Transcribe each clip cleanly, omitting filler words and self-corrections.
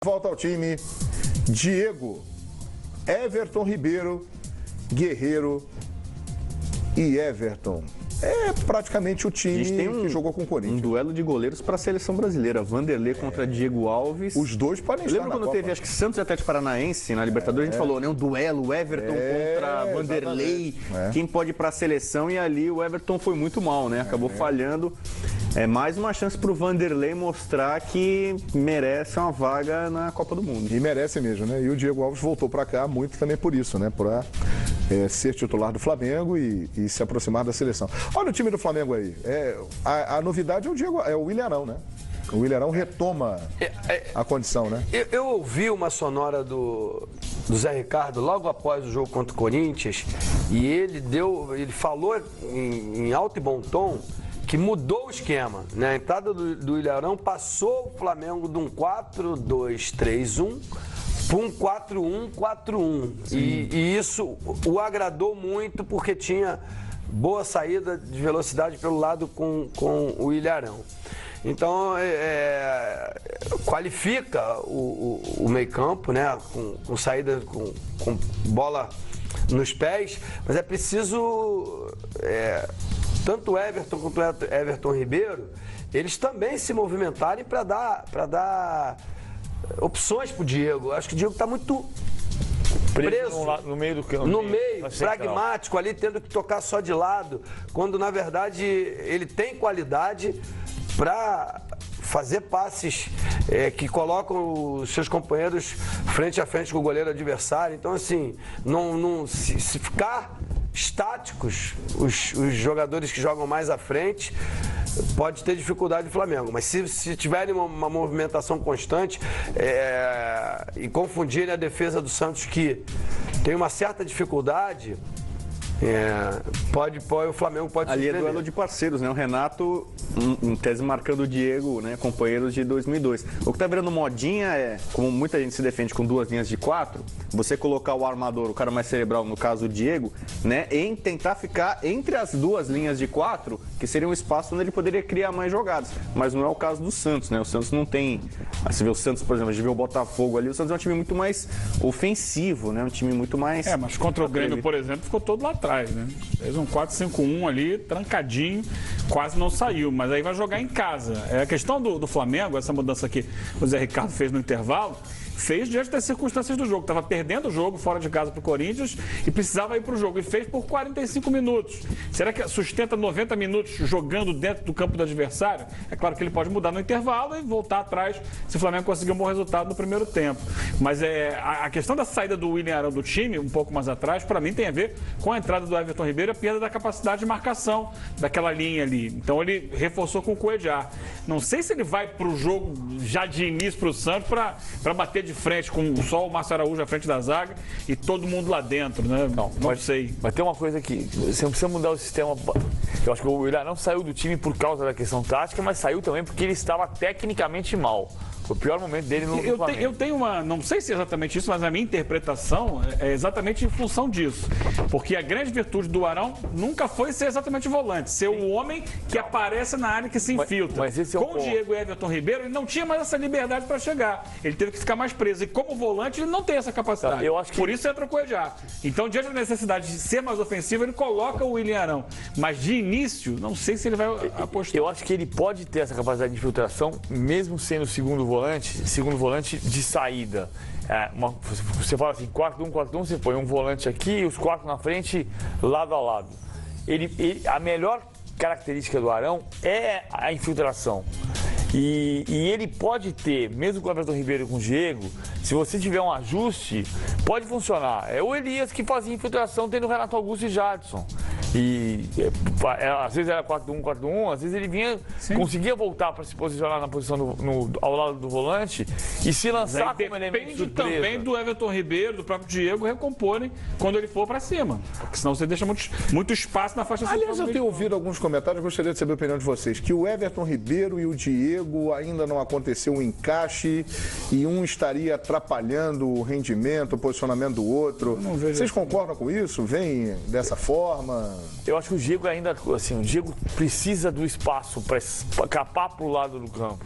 volta ao time. Diego, Everton Ribeiro, Guerreiro e Everton. É praticamente o time que jogou com o Corinthians. Um duelo de goleiros para a seleção brasileira. Vanderlei contra Diego Alves. Os dois podem estar na Lembra quando Copa? Teve, acho que Santos e Atlético Paranaense na Libertadores, a gente falou, né? Um duelo, Everton contra Vanderlei. Quem pode ir para a seleção? E ali o Everton foi muito mal, né? Acabou falhando. É mais uma chance para o Vanderlei mostrar que merece uma vaga na Copa do Mundo. E merece mesmo, né? E o Diego Alves voltou para cá muito também por isso, né? Para ser titular do Flamengo e se aproximar da seleção. Olha o time do Flamengo aí. A novidade é o Willian Arão, né? O Willian Arão retoma a condição, né? Eu ouvi uma sonora do Zé Ricardo logo após o jogo contra o Corinthians e ele falou em alto e bom tom que mudou o esquema, né? A entrada do Ilharão passou o Flamengo de um 4-2-3-1 para um 4-1-4-1. E isso o agradou muito porque tinha boa saída de velocidade pelo lado com o Ilharão. Então, qualifica o meio-campo, né? Com saída, com bola nos pés, mas é preciso... tanto o Everton quanto o Everton Ribeiro, eles também se movimentarem para dar opções para o Diego. Acho que o Diego está muito preso no meio do campo. No meio, pragmático ali, tendo que tocar só de lado, quando na verdade ele tem qualidade para fazer passes que colocam os seus companheiros frente a frente com o goleiro adversário. Então, assim, se ficar estáticos, os jogadores que jogam mais à frente, pode ter dificuldade do Flamengo. Mas se tiverem uma movimentação constante e confundirem a defesa do Santos, que tem uma certa dificuldade, o Flamengo pode ali surpreender. É duelo de parceiros, né? O Renato, em tese, marcando o Diego, né? Companheiros de 2002. O que tá virando modinha como muita gente se defende com duas linhas de 4, você colocar o armador, o cara mais cerebral, no caso o Diego, né? Em tentar ficar entre as duas linhas de 4, que seria um espaço onde ele poderia criar mais jogadas. Mas não é o caso do Santos, né? O Santos não tem... Você vê o Santos, por exemplo, a gente vê o Botafogo ali, o Santos é um time muito mais ofensivo, né? Um time muito mais... Mas contra o Grêmio, por exemplo, ficou todo lá atrás, né? Fez um 4-5-1 ali, trancadinho, quase não saiu, mas aí vai jogar em casa. A questão do Flamengo, essa mudança que o Zé Ricardo fez no intervalo, fez diante das circunstâncias do jogo. Estava perdendo o jogo fora de casa para o Corinthians e precisava ir para o jogo. E fez por 45 minutos. Será que sustenta 90 minutos jogando dentro do campo do adversário? É claro que ele pode mudar no intervalo e voltar atrás se o Flamengo conseguir um bom resultado no primeiro tempo. Mas a questão da saída do Willian Arão do time, um pouco mais atrás, para mim tem a ver com a entrada do Everton Ribeiro e a perda da capacidade de marcação daquela linha ali. Então ele reforçou com o Cuéllar. Não sei se ele vai para o jogo já de início para o Santos para bater de frente, com só o Márcio Araújo à frente da zaga e todo mundo lá dentro, né? Não sei. Mas tem uma coisa que você não precisa mudar o sistema. Eu acho que o Willian não saiu do time por causa da questão tática, mas saiu também porque ele estava tecnicamente mal. Foi o pior momento dele no Flamengo. Eu tenho uma, não sei se é exatamente isso, mas a minha interpretação é exatamente em função disso. Porque a grande virtude do Arão nunca foi ser exatamente volante, ser o homem que aparece na área, que se infiltra. Mas esse é com o Diego e Everton Ribeiro, ele não tinha mais essa liberdade para chegar. Ele teve que ficar mais preso. E como volante, ele não tem essa capacidade. Eu acho que... Por isso entra o Cuéllar. Então, diante da necessidade de ser mais ofensivo, ele coloca o Willian Arão. Mas de início, não sei se ele vai apostar. Eu acho que ele pode ter essa capacidade de infiltração, mesmo sendo segundo volante de saída. Você fala assim, 4-1, 4-1, você põe um volante aqui e os 4 na frente, lado a lado. A melhor característica do Arão é a infiltração. E ele pode ter, mesmo com o Everton Ribeiro e com o Diego, se você tiver um ajuste, pode funcionar. É o Elias que fazia infiltração tendo o Renato Augusto e Jadson. Às vezes era 4-1, 4-1, às vezes ele conseguia voltar para se posicionar na posição ao lado do volante e se lançar como elemento de surpresa. Depende também do Everton Ribeiro, do próprio Diego recomporem quando ele for para cima. Porque senão você deixa muito espaço na faixa central. Aliás, eu tenho ouvido alguns comentários, gostaria de saber a opinião de vocês, que o Everton Ribeiro e o Diego ainda não aconteceu um encaixe e um estaria atrapalhando o rendimento, o posicionamento do outro. Vocês concordam com isso? Vem dessa forma? Eu acho que o Diego ainda, assim, o Diego precisa do espaço para escapar para o lado do campo.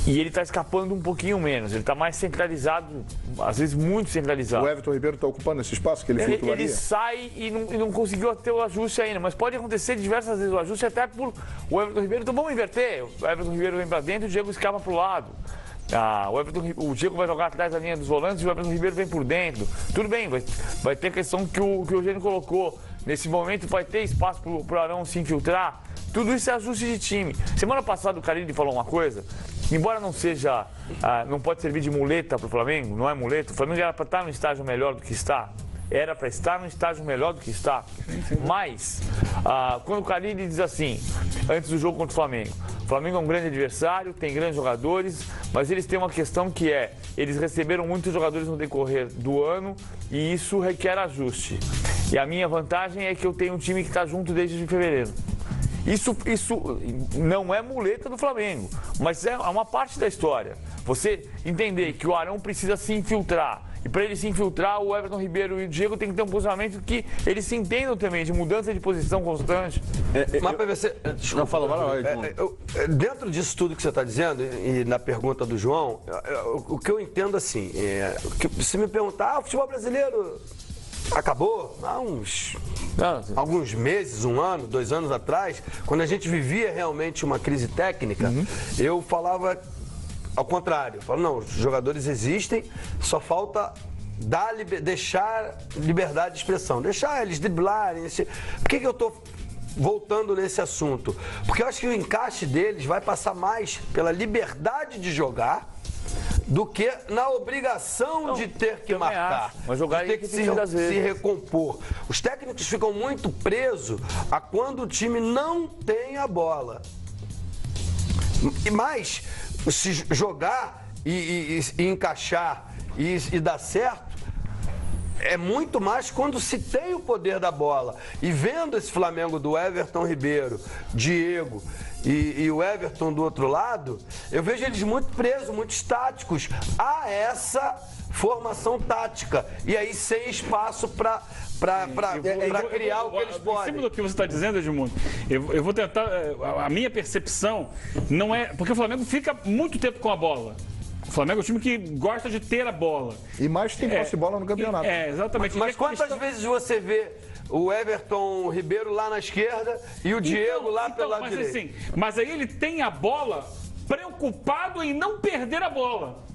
E ele está escapando um pouquinho menos, ele está mais centralizado, às vezes muito centralizado. O Everton Ribeiro está ocupando esse espaço que ele flutuaria? Ele sai e não conseguiu ter o ajuste ainda, mas pode acontecer diversas vezes o ajuste até por o Everton Ribeiro. Então vamos inverter, o Everton Ribeiro vem para dentro e o Diego escapa para o lado. O Diego vai jogar atrás da linha dos volantes e o Everton Ribeiro vem por dentro. Tudo bem, vai ter a questão que o Eugênio colocou. Nesse momento vai ter espaço para o Arão se infiltrar. Tudo isso é ajuste de time. Semana passada o Carille falou uma coisa, embora não seja, não pode servir de muleta para o Flamengo, não é muleta, o Flamengo era para estar num estágio melhor do que está. Era para estar num estágio melhor do que está. Mas, quando o Carille diz assim, antes do jogo contra o Flamengo é um grande adversário, tem grandes jogadores, mas eles têm uma questão que é, eles receberam muitos jogadores no decorrer do ano e isso requer ajuste. E a minha vantagem é que eu tenho um time que está junto desde fevereiro. Isso não é muleta do Flamengo, mas é uma parte da história. Você entender que o Arão precisa se infiltrar. E para ele se infiltrar, o Everton Ribeiro e o Diego tem que ter um posicionamento que eles se entendam também, de mudança de posição constante. Mas para você. Desculpa, não, fala, dentro disso tudo que você está dizendo, e na pergunta do João, o que eu entendo assim, que se me perguntar, o futebol brasileiro acabou há alguns meses, 1 ano, 2 anos atrás, quando a gente vivia realmente uma crise técnica, eu falava ao contrário. Eu falo, não, os jogadores existem, só falta deixar liberdade de expressão, deixar eles driblarem. Por que eu estou voltando nesse assunto? Porque eu acho que o encaixe deles vai passar mais pela liberdade de jogar do que na obrigação de ter que marcar, mas jogar de ter que se recompor. Os técnicos ficam muito presos a quando o time não tem a bola. Mas se jogar e encaixar e dar certo, é muito mais quando se tem o poder da bola. E vendo esse Flamengo do Everton Ribeiro, Diego e o Everton do outro lado, eu vejo eles muito presos, muito estáticos a essa formação tática. E aí sem espaço para criar o que eles podem. Em cima do que você está dizendo, Edmundo, eu vou tentar. A minha percepção não é. Porque o Flamengo fica muito tempo com a bola. O Flamengo é um time que gosta de ter a bola. E mais tem posse de bola no campeonato. Exatamente. Mas quantas vezes você vê o Everton Ribeiro lá na esquerda e o Diego lá pelo lado direito? Assim, mas aí ele tem a bola preocupado em não perder a bola.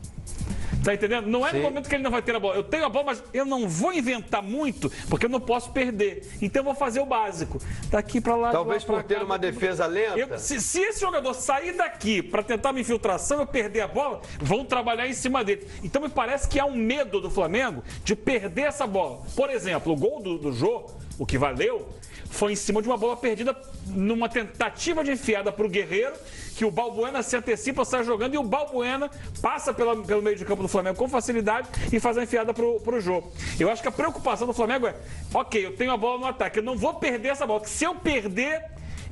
Tá entendendo? Não é no momento que ele não vai ter a bola. Eu tenho a bola, mas eu não vou inventar muito, porque eu não posso perder. Então eu vou fazer o básico. Daqui para lá. Talvez por ter uma defesa lenta. Se esse jogador sair daqui para tentar uma infiltração, eu perder a bola, vão trabalhar em cima dele. Então me parece que há um medo do Flamengo de perder essa bola. Por exemplo, o gol do Jô, o que valeu, foi em cima de uma bola perdida numa tentativa de enfiada para o Guerreiro, que o Balbuena se antecipa, sai jogando e o Balbuena passa pelo meio de campo do Flamengo com facilidade e faz a enfiada pro jogo. Eu acho que a preocupação do Flamengo é, ok, eu tenho a bola no ataque, eu não vou perder essa bola, porque se eu perder,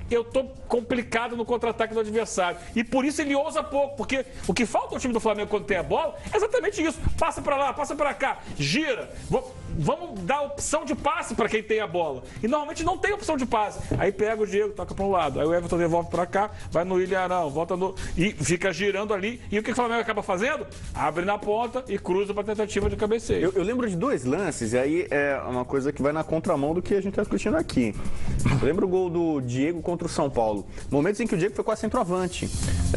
eu tô complicado no contra-ataque do adversário. E por isso ele ousa pouco, porque o que falta ao time do Flamengo quando tem a bola é exatamente isso. Passa para lá, passa para cá, gira. Vamos dar opção de passe para quem tem a bola. E normalmente não tem opção de passe. Aí pega o Diego, toca para um lado. Aí o Everton devolve para cá, vai no William Arão, volta no... E fica girando ali. E o que o Flamengo acaba fazendo? Abre na ponta e cruza para tentativa de cabeceio. Eu lembro de 2 lances, e aí é uma coisa que vai na contramão do que a gente está discutindo aqui. Eu lembro o gol do Diego contra o São Paulo. Momentos em que o Diego foi quase centroavante.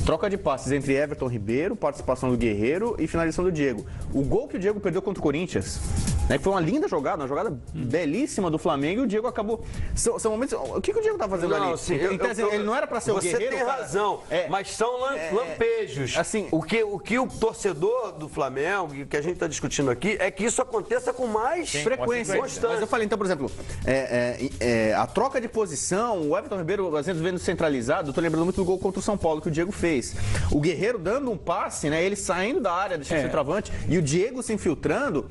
Troca de passes entre Everton Ribeiro, participação do Guerreiro e finalização do Diego. O gol que o Diego perdeu contra o Corinthians, né, que foi uma linda jogada, uma jogada belíssima do Flamengo, e o Diego acabou... São momentos... O que o Diego tá fazendo ali? Sim, ele não era para ser o Guerreiro? Você tem razão, mas são lampejos. Assim, o que o torcedor do Flamengo, que a gente está discutindo aqui, é que isso aconteça com mais frequência. Mas eu falei, então, por exemplo, a troca de posição, o Everton Ribeiro, às vezes, vendo centralizado, eu tô lembrando muito do gol contra o São Paulo, que o Diego fez. O Guerreiro dando um passe, né, ele saindo da área, deixando o centroavante, e o Diego se infiltrando,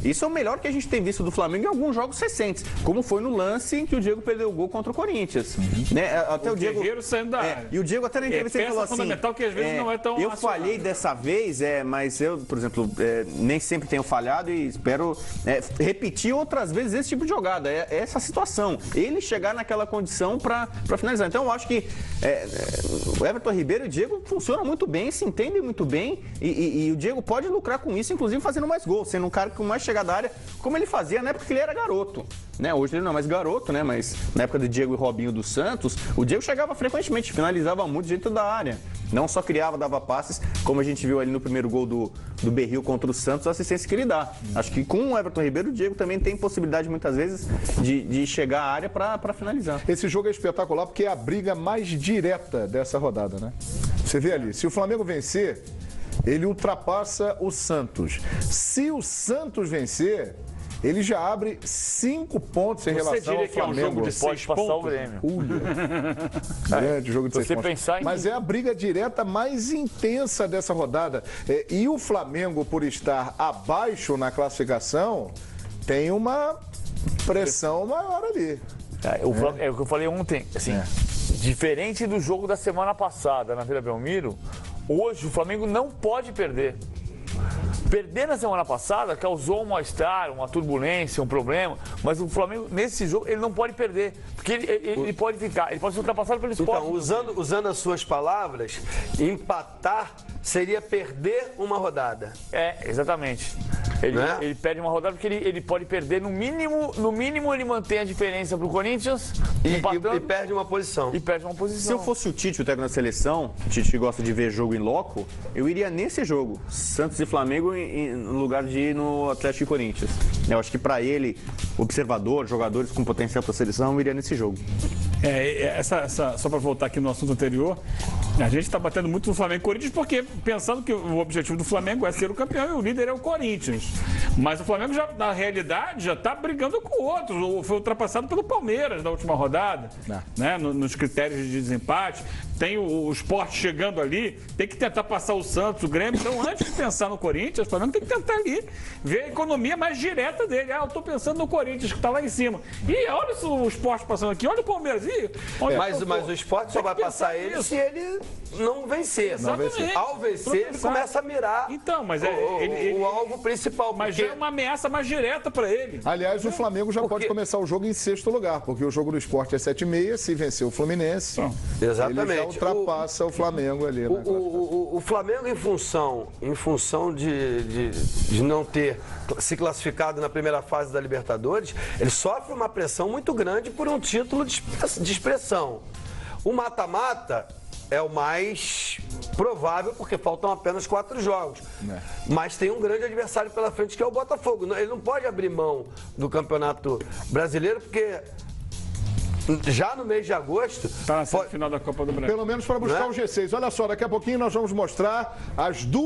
Isso é o melhor que a gente tem visto do Flamengo em alguns jogos recentes, como foi no lance em que o Diego perdeu o gol contra o Corinthians. Né? Até o Diego Guerreiro saindo da área. E o Diego até na entrevista ele falou assim, fundamental que às vezes não é tão eu acionado. falhei dessa vez, mas eu, por exemplo, nem sempre tenho falhado e espero repetir outras vezes esse tipo de jogada. É essa situação. Ele chegar naquela condição para finalizar. Então eu acho que o Everton Ribeiro e o Diego funcionam muito bem, se entendem muito bem e o Diego pode lucrar com isso, inclusive fazendo mais gols, sendo um cara com mais chegada à área, como ele fazia na época que ele era garoto. Né? Hoje ele não é mais garoto, né? Mas na época do Diego e Robinho do Santos, o Diego chegava frequentemente, finalizava muito dentro da área. Não só criava, dava passes, como a gente viu ali no primeiro gol do Berril contra o Santos, a assistência que ele dá. Acho que com o Everton Ribeiro, o Diego também tem possibilidade muitas vezes de chegar à área para finalizar. Esse jogo é espetacular porque é a briga mais direta dessa rodada, né? Você vê ali, se o Flamengo vencer, ele ultrapassa o Santos. Se o Santos vencer, ele já abre 5 pontos em relação ao Flamengo. Você diria que é um jogo de 6 pontos? Passar o Grêmio. Grande jogo de 6 pontos. Pensar em... Mas é a briga direta mais intensa dessa rodada. E o Flamengo, por estar abaixo na classificação, tem uma pressão maior ali. É o que eu falei ontem, assim, diferente do jogo da semana passada na Vila Belmiro, hoje o Flamengo não pode perder. Perder na semana passada causou um mal-estar, uma turbulência, um problema, mas o Flamengo, nesse jogo, ele não pode perder, porque ele pode ficar, ele pode ser ultrapassado pelo Sport. Então, usando as suas palavras, empatar seria perder uma rodada. Exatamente. Ele perde uma rodada porque ele pode perder, no mínimo ele mantém a diferença para o Corinthians e perde uma posição. Se eu fosse o Tite, o técnico da seleção, o Tite gosta de ver jogo em loco, eu iria nesse jogo, Santos e Flamengo, no lugar de ir no Atlético e Corinthians. Eu acho que para ele, observador, jogadores com potencial para a seleção, eu iria nesse jogo. Só para voltar aqui no assunto anterior, a gente está batendo muito no Flamengo e Corinthians porque pensando que o objetivo do Flamengo é ser o campeão e o líder é o Corinthians. Mas o Flamengo, na realidade, já está brigando com outros. Foi ultrapassado pelo Palmeiras na última rodada, né? Nos critérios de desempate. Tem o Sport chegando ali, tem que tentar passar o Santos, o Grêmio. Então, antes de pensar no Corinthians, o Flamengo tem que tentar ali ver a economia mais direta dele. Eu estou pensando no Corinthians, que está lá em cima. E olha o Sport passando aqui, olha o Palmeiras. Mas o Sport só vai passar ele se ele não vencer. Exatamente. Ao vencer, ele começa a mirar o alvo principal. Mas já é uma ameaça mais direta para ele. Aliás, o Flamengo já pode começar o jogo em 6º lugar, porque o jogo do Sport é 7h30, se vencer o Fluminense, exatamente. Ele já ultrapassa o Flamengo ali. O Flamengo, em função de não ter se classificado na primeira fase da Libertadores, ele sofre uma pressão muito grande por um título de expressão. O mata-mata é o mais provável, porque faltam apenas 4 jogos. Mas tem um grande adversário pela frente, que é o Botafogo. Ele não pode abrir mão do Campeonato Brasileiro, porque já no mês de agosto... Está na final da Copa do Brasil. Pelo menos para buscar o G6. Olha só, daqui a pouquinho nós vamos mostrar as duas...